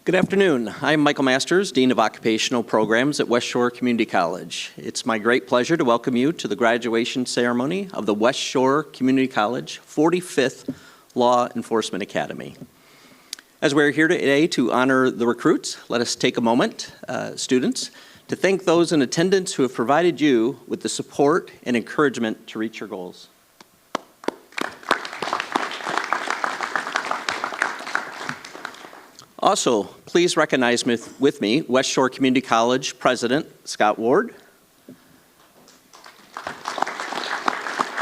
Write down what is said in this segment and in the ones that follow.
Good afternoon. I'm Michael Masters, Dean of Occupational Programs at West Shore Community College. It's my great pleasure to welcome you to the graduation ceremony of the West Shore Community College 45th Law Enforcement Academy. As we're here today to honor the recruits, let us take a moment, students, to thank those in attendance who have provided you with the support and encouragement to reach your goals. Also, please recognize with me West Shore Community College President Scott Ward,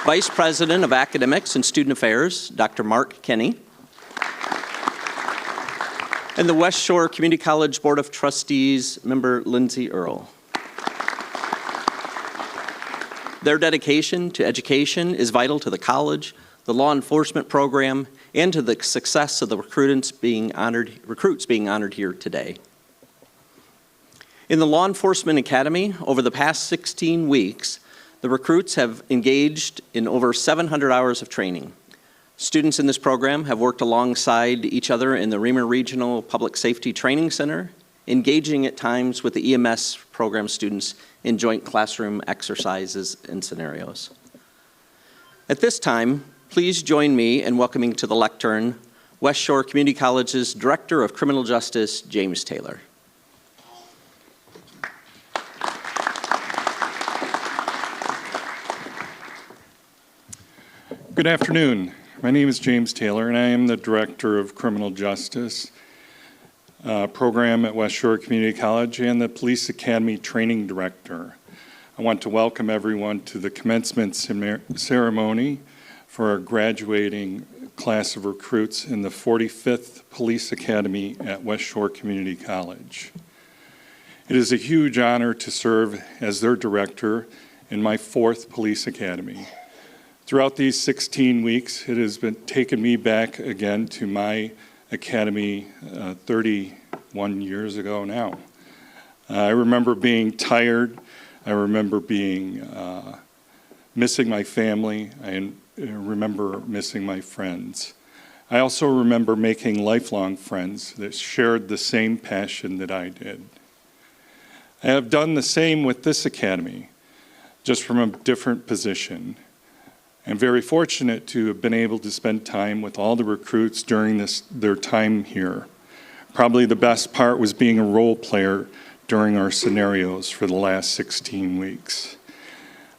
Vice President of Academics and Student Affairs, Dr. Mark Kenny, and the West Shore Community College Board of Trustees member Lindsay Earle. Their dedication to education is vital to the college, the law enforcement program, and to the success of the recruits being honored here today. In the Law Enforcement Academy, over the past 16 weeks, the recruits have engaged in over 700 hours of training. Students in this program have worked alongside each other in the Reamer Regional Public Safety Training Center, engaging at times with the EMS program students in joint classroom exercises and scenarios. At this time, please join me in welcoming to the lectern West Shore Community College's Director of Criminal Justice, James Taylor. Good afternoon. My name is James Taylor, and I am the Director of Criminal Justice program at West Shore Community College and the Police Academy Training Director. I want to welcome everyone to the commencement ceremony for our graduating class of recruits in the 45th Police Academy at West Shore Community College. It is a huge honor to serve as their director in my 4th Police Academy. Throughout these 16 weeks, it has taken me back again to my academy 31 years ago now. I remember being tired. I remember missing my family. I remember missing my friends. I also remember making lifelong friends that shared the same passion that I did. I have done the same with this academy, just from a different position. I'm very fortunate to have been able to spend time with all the recruits during their time here. Probably the best part was being a role player during our scenarios for the last 16 weeks.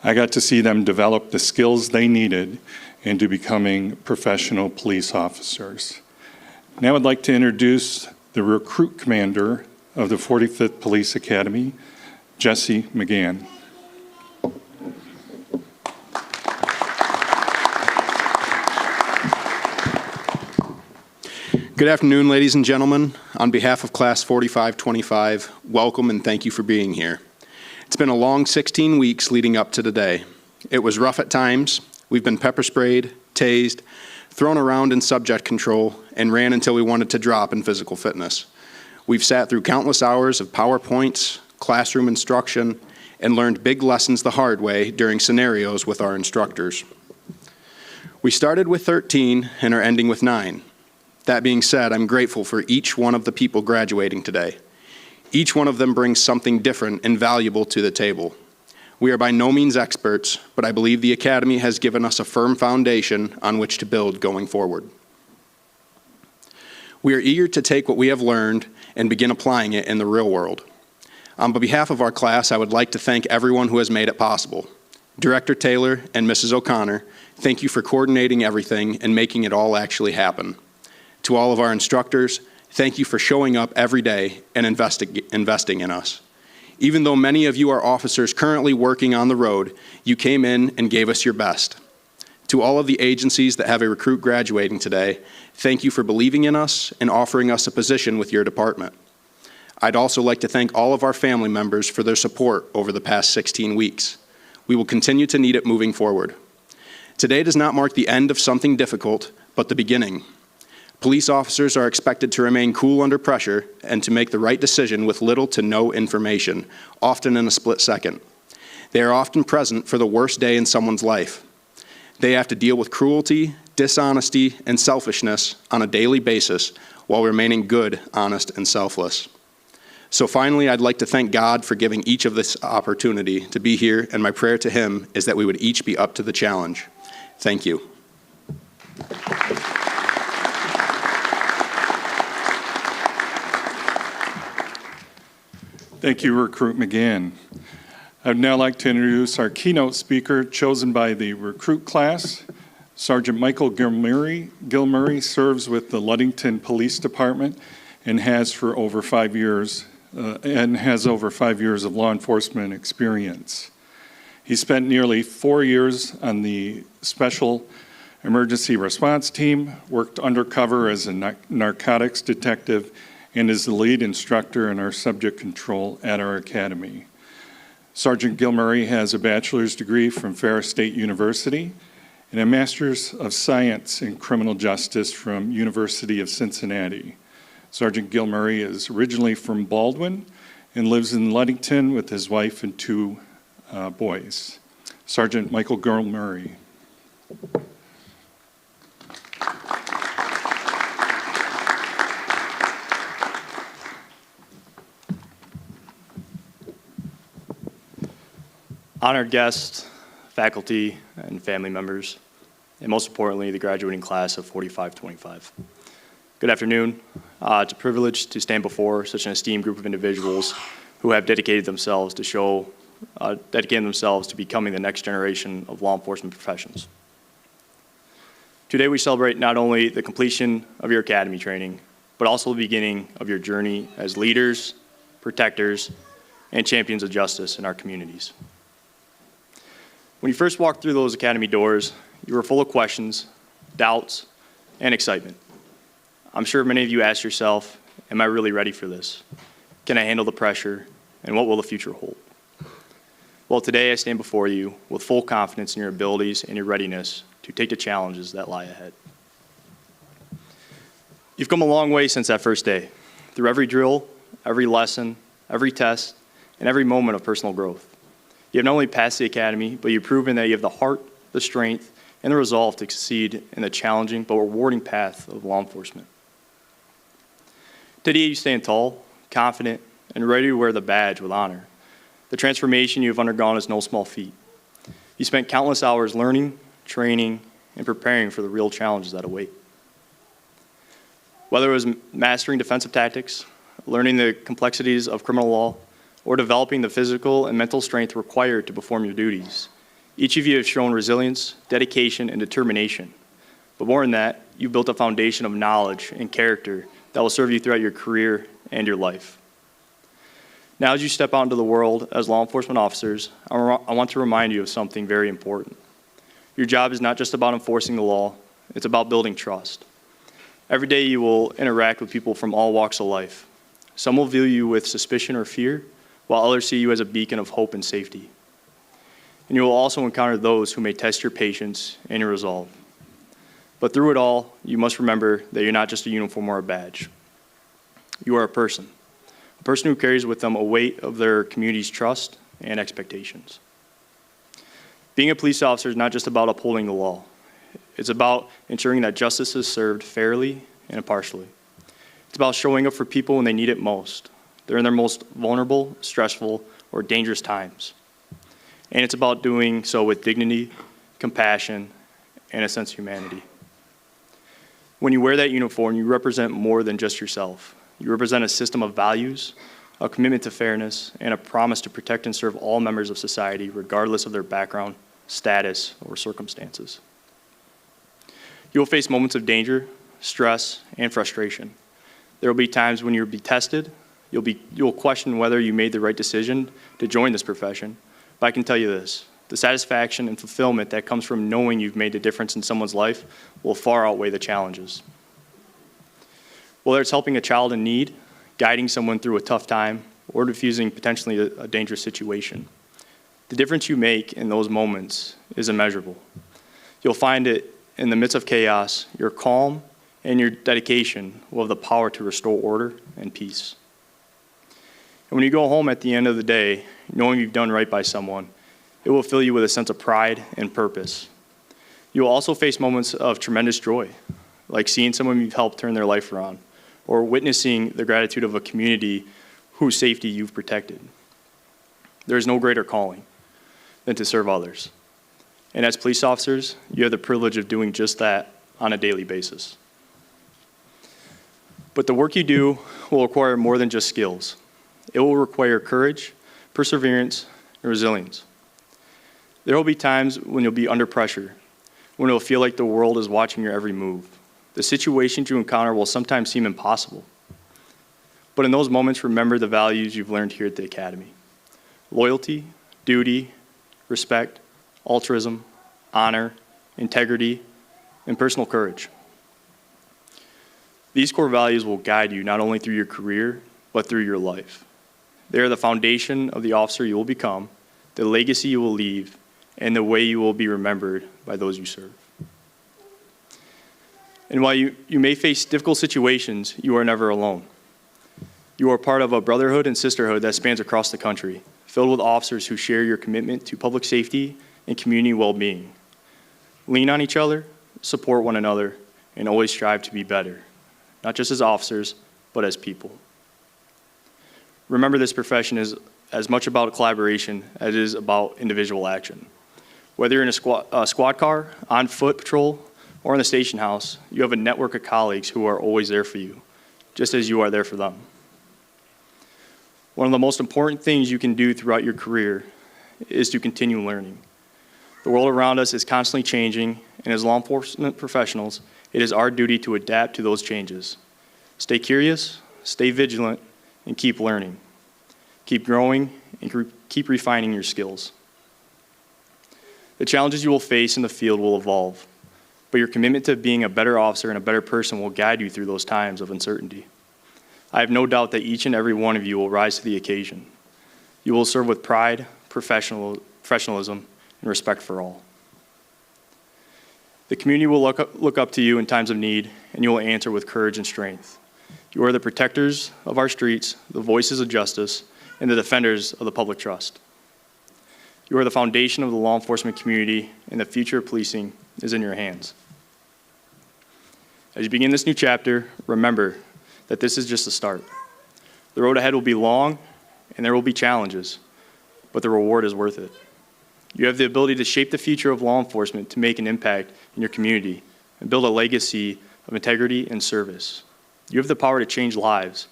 I got to see them develop the skills they needed into becoming professional police officers. Now I'd like to introduce the recruit commander of the 45th Police Academy, Jesse McGann. Good afternoon, ladies and gentlemen. On behalf of Class 4525, welcome and thank you for being here. It's been a long 16 weeks leading up to today. It was rough at times. We've been pepper sprayed, tased, thrown around in subject control, and ran until we wanted to drop in physical fitness. We've sat through countless hours of PowerPoints, classroom instruction, and learned big lessons the hard way during scenarios with our instructors. We started with 13 and are ending with 9. That being said, I'm grateful for each one of the people graduating today. Each one of them brings something different and valuable to the table. We are by no means experts, but I believe the Academy has given us a firm foundation on which to build going forward. We are eager to take what we have learned and begin applying it in the real world. On behalf of our class, I would like to thank everyone who has made it possible. Director Taylor and Mrs. O'Connor, thank you for coordinating everything and making it all actually happen. To all of our instructors, thank you for showing up every day and investing in us. Even though many of you are officers currently working on the road, you came in and gave us your best. To all of the agencies that have a recruit graduating today, thank you for believing in us and offering us a position with your department. I'd also like to thank all of our family members for their support over the past 16 weeks. We will continue to need it moving forward. Today does not mark the end of something difficult, but the beginning. Police officers are expected to remain cool under pressure and to make the right decision with little to no information, often in a split second. They are often present for the worst day in someone's life. They have to deal with cruelty, dishonesty, and selfishness on a daily basis while remaining good, honest, and selfless. So finally, I'd like to thank God for giving each of this opportunity to be here, and my prayer to Him is that we would each be up to the challenge. Thank you. Thank you, Recruit McGann. I'd now like to introduce our keynote speaker chosen by the recruit class. Sergeant Michael Gilmurray. Gilmurray serves with the Ludington Police Department and has over 5 years of law enforcement experience. He spent nearly 4 years on the Special Emergency Response Team, worked undercover as a narcotics detective, and is the lead instructor in our subject control at our academy. Sergeant Gilmurray has a bachelor's degree from Ferris State University and a master's of science in criminal justice from University of Cincinnati. Sergeant Gilmurray is originally from Baldwin and lives in Ludington with his wife and 2 boys. Sergeant Michael Gilmurray. Honored guests, faculty, and family members, and most importantly, the graduating class of 4525. Good afternoon. It's a privilege to stand before such an esteemed group of individuals who have dedicated themselves to becoming the next generation of law enforcement professionals. Today we celebrate not only the completion of your academy training, but also the beginning of your journey as leaders, protectors, and champions of justice in our communities. When you first walked through those academy doors, you were full of questions, doubts, and excitement. I'm sure many of you asked yourself, am I really ready for this? Can I handle the pressure? And what will the future hold? Well, today I stand before you with full confidence in your abilities and your readiness to take the challenges that lie ahead. You've come a long way since that first day, through every drill, every lesson, every test, and every moment of personal growth. You have not only passed the academy, but you've proven that you have the heart, the strength, and the resolve to succeed in the challenging but rewarding path of law enforcement. Today you stand tall, confident, and ready to wear the badge with honor. The transformation you have undergone is no small feat. You spent countless hours learning, training, and preparing for the real challenges that await. Whether it was mastering defensive tactics, learning the complexities of criminal law, or developing the physical and mental strength required to perform your duties, each of you have shown resilience, dedication, and determination. But more than that, you've built a foundation of knowledge and character that will serve you throughout your career and your life. Now, as you step out into the world as law enforcement officers, I want to remind you of something very important. Your job is not just about enforcing the law, it's about building trust. Every day you will interact with people from all walks of life. Some will view you with suspicion or fear, while others see you as a beacon of hope and safety. And you will also encounter those who may test your patience and your resolve. But through it all, you must remember that you're not just a uniform or a badge. You are a person who carries with them a weight of their community's trust and expectations. Being a police officer is not just about upholding the law. It's about ensuring that justice is served fairly and impartially. It's about showing up for people when they need it most. They're in their most vulnerable, stressful, or dangerous times. And it's about doing so with dignity, compassion, and a sense of humanity. When you wear that uniform, you represent more than just yourself. You represent a system of values, a commitment to fairness, and a promise to protect and serve all members of society, regardless of their background, status, or circumstances. You will face moments of danger, stress, and frustration. There will be times when you'll be tested. You'll question whether you made the right decision to join this profession. But I can tell you this, the satisfaction and fulfillment that comes from knowing you've made a difference in someone's life will far outweigh the challenges. Whether it's helping a child in need, guiding someone through a tough time, or diffusing potentially a dangerous situation, the difference you make in those moments is immeasurable. You'll find it in the midst of chaos, your calm and your dedication will have the power to restore order and peace. And when you go home at the end of the day, knowing you've done right by someone, it will fill you with a sense of pride and purpose. You will also face moments of tremendous joy, like seeing someone you've helped turn their life around, or witnessing the gratitude of a community whose safety you've protected. There is no greater calling than to serve others. And as police officers, you have the privilege of doing just that on a daily basis. But the work you do will require more than just skills. It will require courage, perseverance, and resilience. There will be times when you'll be under pressure, when it'll feel like the world is watching your every move. The situations you encounter will sometimes seem impossible. But in those moments, remember the values you've learned here at the Academy: loyalty, duty, respect, altruism, honor, integrity, and personal courage. These core values will guide you not only through your career, but through your life. They are the foundation of the officer you will become, the legacy you will leave, and the way you will be remembered by those you serve. And while you may face difficult situations, you are never alone. You are part of a brotherhood and sisterhood that spans across the country, filled with officers who share your commitment to public safety and community well-being. Lean on each other, support one another, and always strive to be better, not just as officers, but as people. Remember, this profession is as much about collaboration as it is about individual action. Whether you're in a squad car, on foot patrol, or in the station house, you have a network of colleagues who are always there for you, just as you are there for them. One of the most important things you can do throughout your career is to continue learning. The world around us is constantly changing, and as law enforcement professionals, it is our duty to adapt to those changes. Stay curious, stay vigilant, and keep learning. Keep growing, and keep refining your skills. The challenges you will face in the field will evolve, but your commitment to being a better officer and a better person will guide you through those times of uncertainty. I have no doubt that each and every one of you will rise to the occasion. You will serve with pride, professionalism, and respect for all. The community will look up to you in times of need, and you will answer with courage and strength. You are the protectors of our streets, the voices of justice, and the defenders of the public trust. You are the foundation of the law enforcement community, and the future of policing is in your hands. As you begin this new chapter, remember that this is just the start. The road ahead will be long, and there will be challenges, but the reward is worth it. You have the ability to shape the future of law enforcement to make an impact in your community and build a legacy of integrity and service. You have the power to change lives,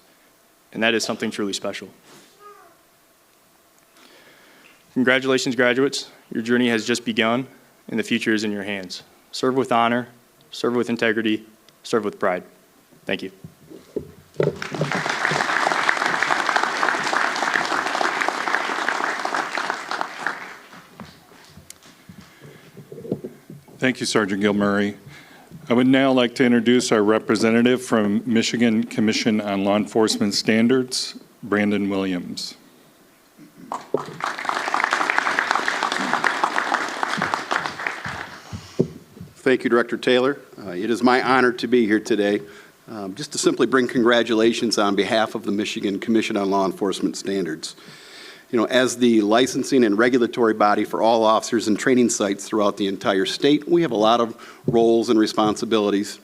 and that is something truly special. Congratulations, graduates. Your journey has just begun, and the future is in your hands. Serve with honor, serve with integrity, serve with pride. Thank you. Thank you, Sergeant Gilmurray. I would now like to introduce our representative from Michigan Commission on Law Enforcement Standards, Brandon Williams. Thank you, Director Taylor. It is my honor to be here today, just to simply bring congratulations on behalf of the Michigan Commission on Law Enforcement Standards. You know, as the licensing and regulatory body for all officers and training sites throughout the entire state, we have a lot of roles and responsibilities,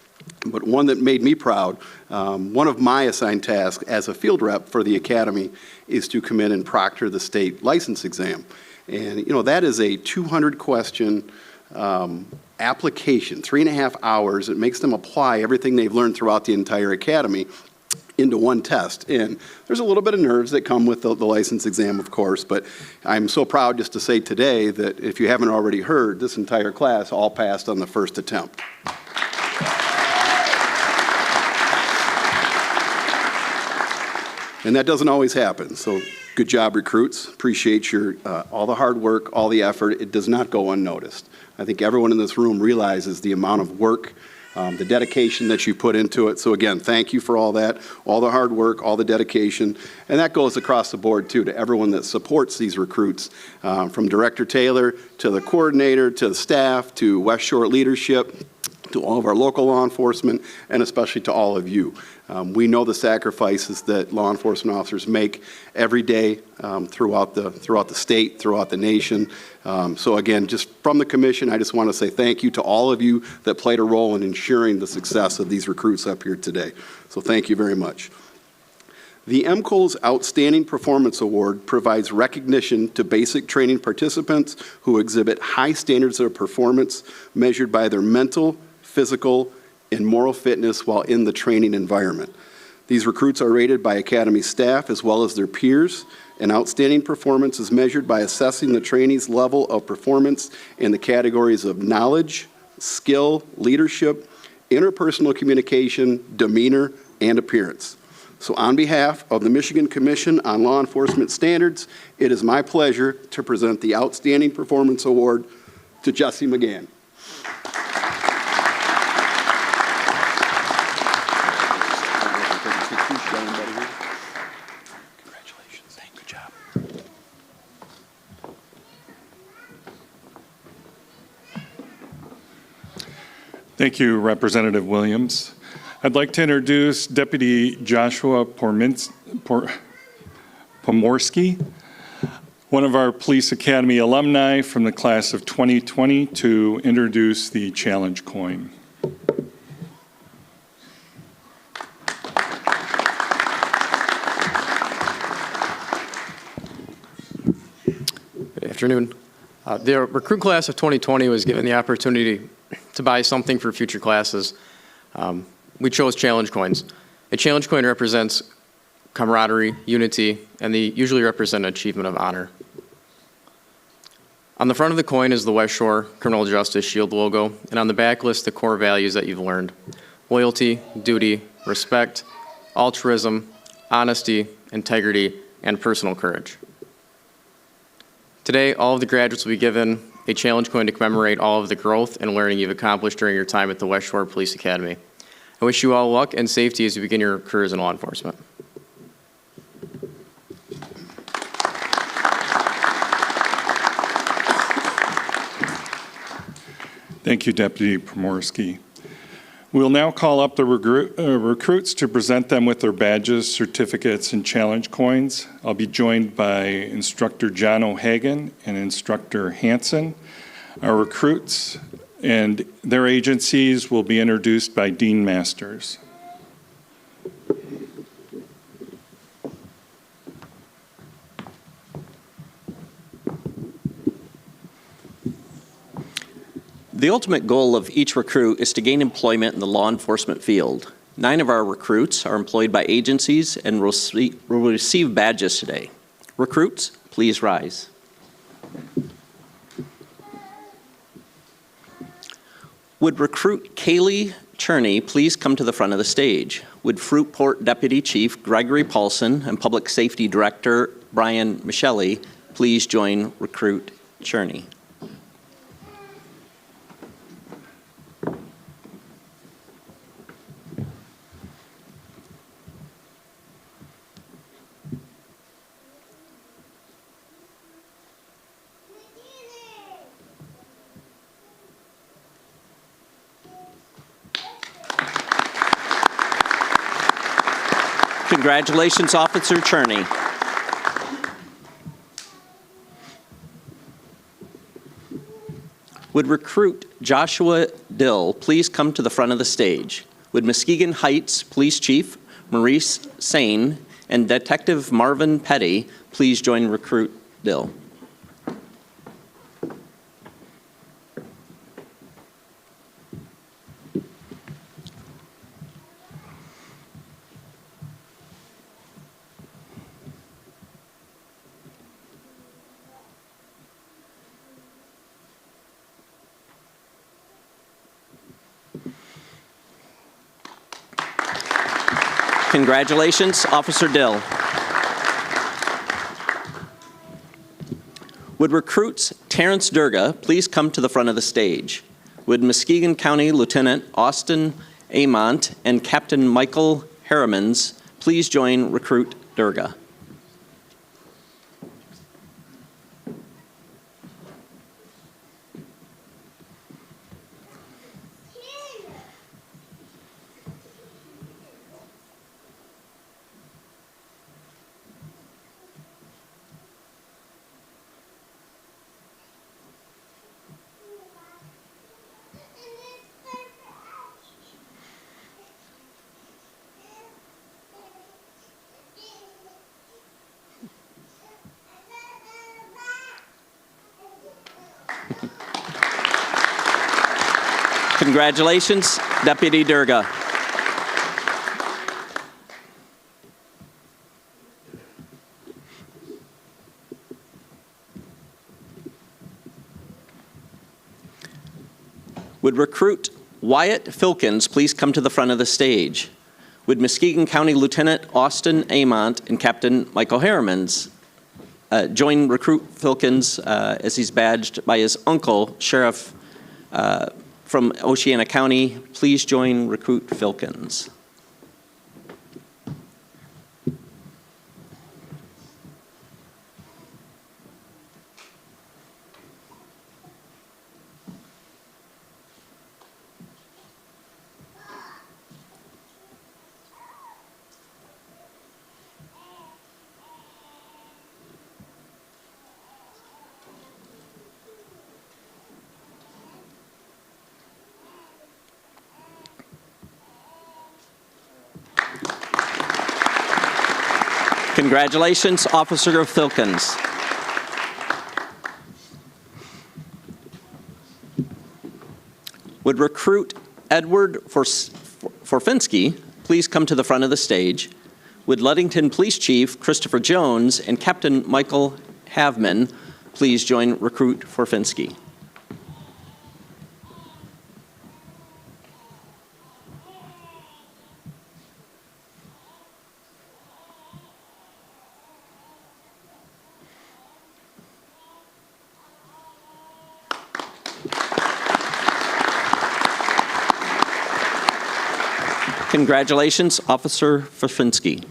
but one that made me proud, one of my assigned tasks as a field rep for the Academy is to come in and proctor the state license exam. And, you know, that is a 200-question application, 3.5 hours. It makes them apply everything they've learned throughout the entire Academy into one test. And there's a little bit of nerves that come with the license exam, of course, but I'm so proud just to say today that if you haven't already heard, this entire class all passed on the first attempt. And that doesn't always happen, so good job, recruits. Appreciate your all the hard work, all the effort. It does not go unnoticed. I think everyone in this room realizes the amount of work, the dedication that you put into it. So again, thank you for all that, all the hard work, all the dedication. And that goes across the board, too, to everyone that supports these recruits, from Director Taylor to the coordinator, to the staff, to West Shore leadership, to all of our local law enforcement, and especially to all of you. We know the sacrifices that law enforcement officers make every day throughout the state, throughout the nation. So again, just from the commission, I just want to say thank you to all of you that played a role in ensuring the success of these recruits up here today. So thank you very much. The MCOL's Outstanding Performance Award provides recognition to basic training participants who exhibit high standards of performance measured by their mental, physical, and moral fitness while in the training environment. These recruits are rated by Academy staff as well as their peers, and outstanding performance is measured by assessing the trainee's level of performance in the categories of knowledge, skill, leadership, interpersonal communication, demeanor, and appearance. So on behalf of the Michigan Commission on Law Enforcement Standards, it is my pleasure to present the Outstanding Performance Award to Jesse McGann. Congratulations. Good job. Thank you, Representative Williams. I'd like to introduce Deputy Joshua Pomorski, one of our Police Academy alumni from the class of 2020, to introduce the challenge coin. Good afternoon. The recruit class of 2020 was given the opportunity to buy something for future classes. We chose challenge coins. A challenge coin represents camaraderie, unity, and they usually represent achievement of honor. On the front of the coin is the West Shore Criminal Justice Shield logo, and on the back lists the core values that you've learned: loyalty, duty, respect, altruism, honesty, integrity, and personal courage. Today, all of the graduates will be given a challenge coin to commemorate all of the growth and learning you've accomplished during your time at the West Shore Police Academy. I wish you all luck and safety as you begin your careers in law enforcement. Thank you, Deputy Pomorski. We'll now call up the recruits to present them with their badges, certificates, and challenge coins. I'll be joined by Instructor John O'Hagan and Instructor Hanson. Our recruits and their agencies will be introduced by Dean Masters. The ultimate goal of each recruit is to gain employment in the law enforcement field. 9 of our recruits are employed by agencies and will receive badges today. Recruits, please rise. Would recruit Kaylee Cherney please come to the front of the stage? Would Fruitport Deputy Chief Gregory Paulson and Public Safety Director Brian Michelli please join recruit Cherney? Congratulations, Officer Cherney. Would recruit Joshua Dill please come to the front of the stage? Would Muskegon Heights Police Chief Maurice Sane and Detective Marvin Petty please join recruit Dill? Congratulations, Officer Dill. Would recruits Terrence Durga please come to the front of the stage? Would Muskegon County Lieutenant Austin Amont and Captain Michael Harrimans please join recruit Durga? Congratulations, Deputy Durga. Would Recruit Wyatt Filkins please come to the front of the stage? Would Muskegon County Lieutenant Austin Amont and Captain Michael Harrimans join Recruit Filkins as he's badged by his uncle, Sheriff from Oceana County? Please join Recruit Filkins. Congratulations, Officer Filkins. Would Recruit Edward Forfinski please come to the front of the stage? Would Ludington Police Chief Christopher Jones and Captain Michael Havman please join Recruit Forfinski? Congratulations, Officer Forfinski.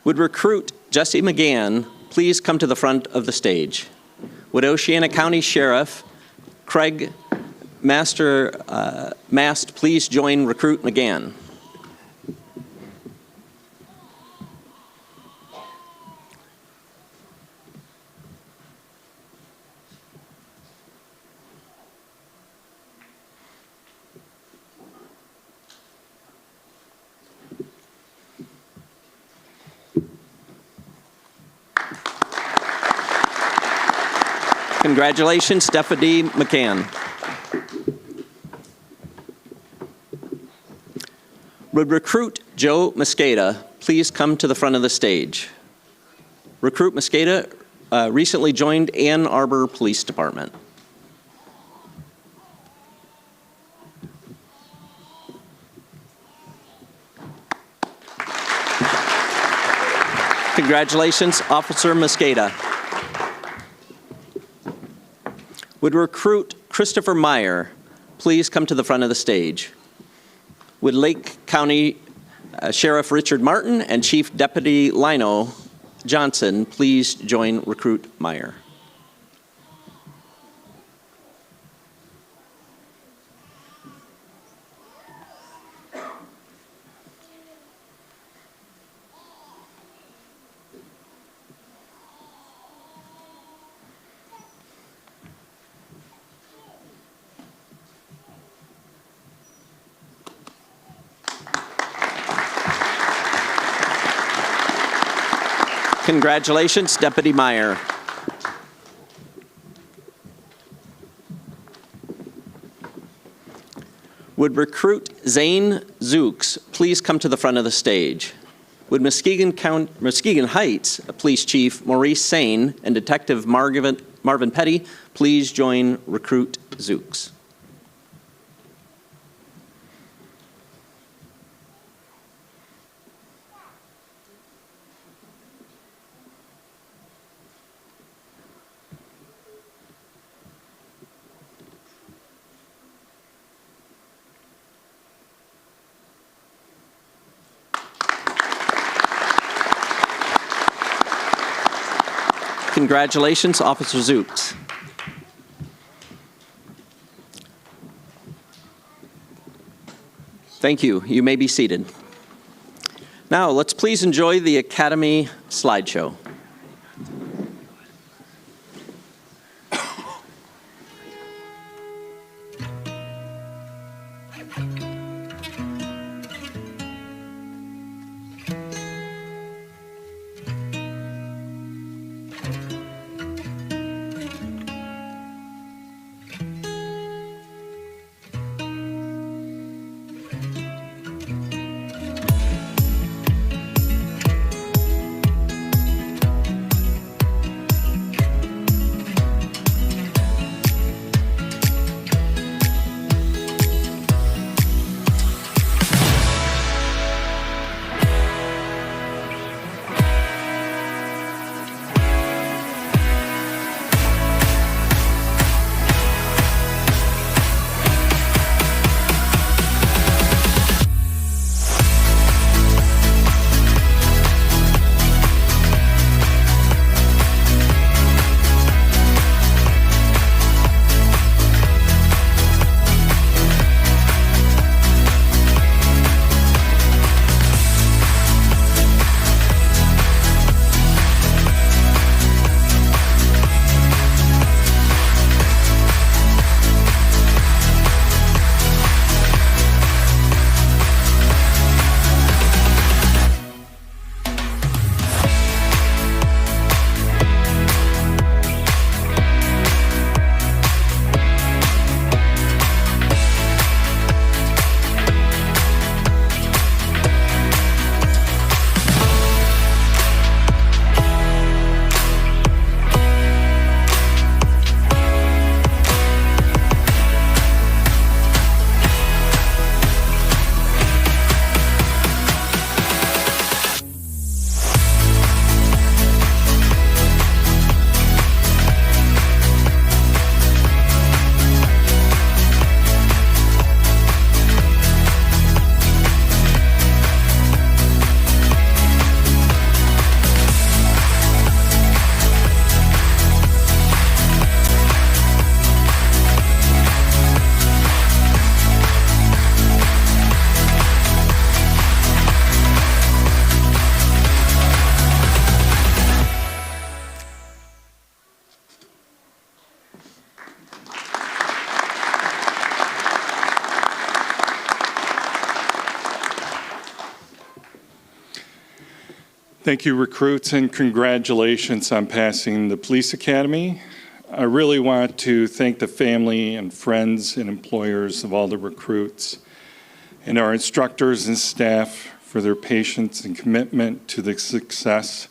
Would Recruit Jesse McGann please come to the front of the stage? Would Oceana County Sheriff Craig Mast please join Recruit McGann? Congratulations, Deputy McCann. Would Recruit Joe Mosqueda please come to the front of the stage? Recruit Mosqueda recently joined Ann Arbor Police Department. Congratulations, Officer Mosqueda. Would Recruit Christopher Meyer please come to the front of the stage? Would Lake County Sheriff Richard Martin and Chief Deputy Lino Johnson please join Recruit Meyer? Congratulations, Deputy Meyer. Would Recruit Zane Zooks please come to the front of the stage? Would Muskegon Heights Police Chief Maurice Sane and Detective Marvin Petty please join Recruit Zooks? Congratulations, Officer Zooks. Thank you. You may be seated. Now, let's please enjoy the Academy slideshow. Thank you, recruits, and congratulations on passing the Police Academy. I really want to thank the family and friends and employers of all the recruits and our instructors and staff for their patience and commitment to the success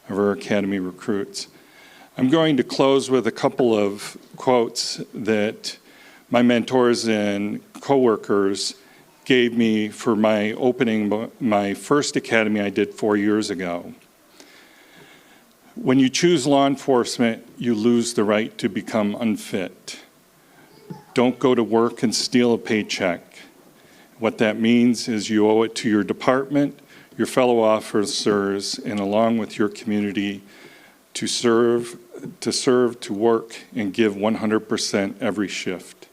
of our Academy recruits. I'm going to close with a couple of quotes that my mentors and coworkers gave me for my opening, my first Academy I did 4 years ago. When you choose law enforcement, you lose the right to become unfit. Don't go to work and steal a paycheck. What that means is you owe it to your department, your fellow officers, and along with your community to serve, to work, and give 100% every shift.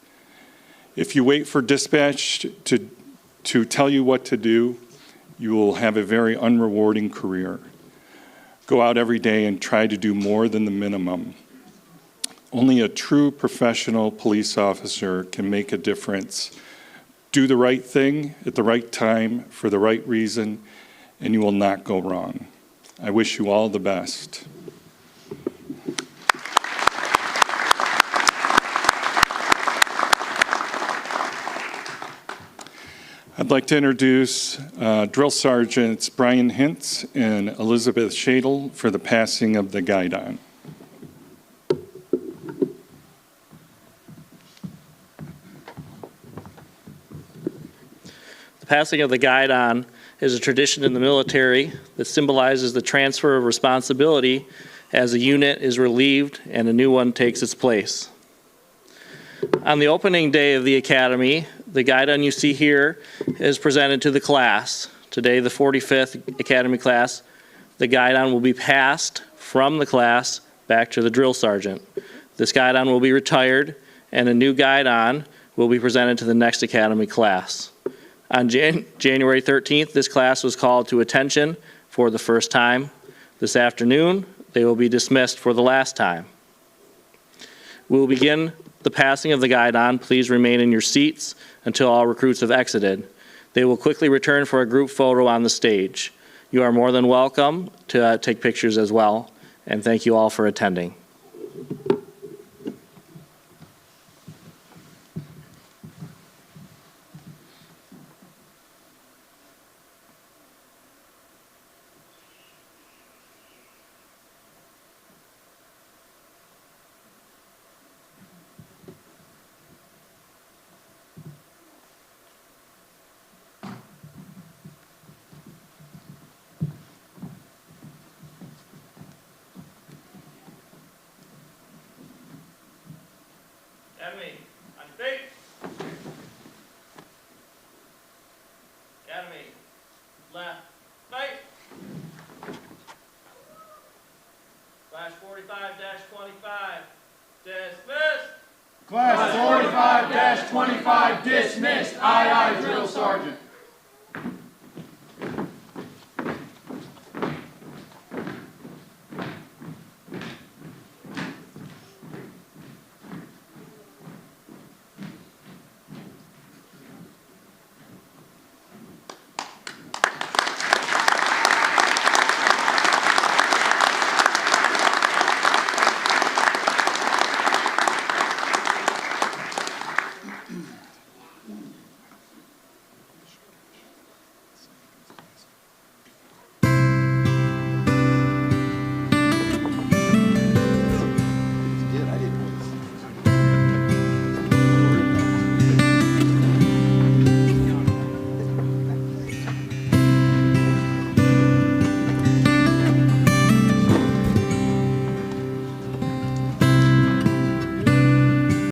If you wait for dispatch to tell you what to do, you will have a very unrewarding career. Go out every day and try to do more than the minimum. Only a true professional police officer can make a difference. Do the right thing at the right time for the right reason, and you will not go wrong. I wish you all the best. I'd like to introduce Drill Sergeants Brian Hintz and Elizabeth Shadle for the passing of the guidon. The passing of the guidon is a tradition in the military that symbolizes the transfer of responsibility as a unit is relieved and a new one takes its place. On the opening day of the Academy, the guidon you see here is presented to the class. Today, the 45th Academy class, the guidon will be passed from the class back to the drill sergeant. This guidon will be retired, and a new guidon will be presented to the next Academy class. On January 13th, this class was called to attention for the first time. This afternoon, they will be dismissed for the last time. We will begin the passing of the guidon. Please remain in your seats until all recruits have exited. They will quickly return for a group photo on the stage. You are more than welcome to take pictures as well, and thank you all for attending. Academy, on straight. Academy, left, right. Class 45-25, dismissed. Class 45-25 dismissed. Aye, aye, Drill Sergeant.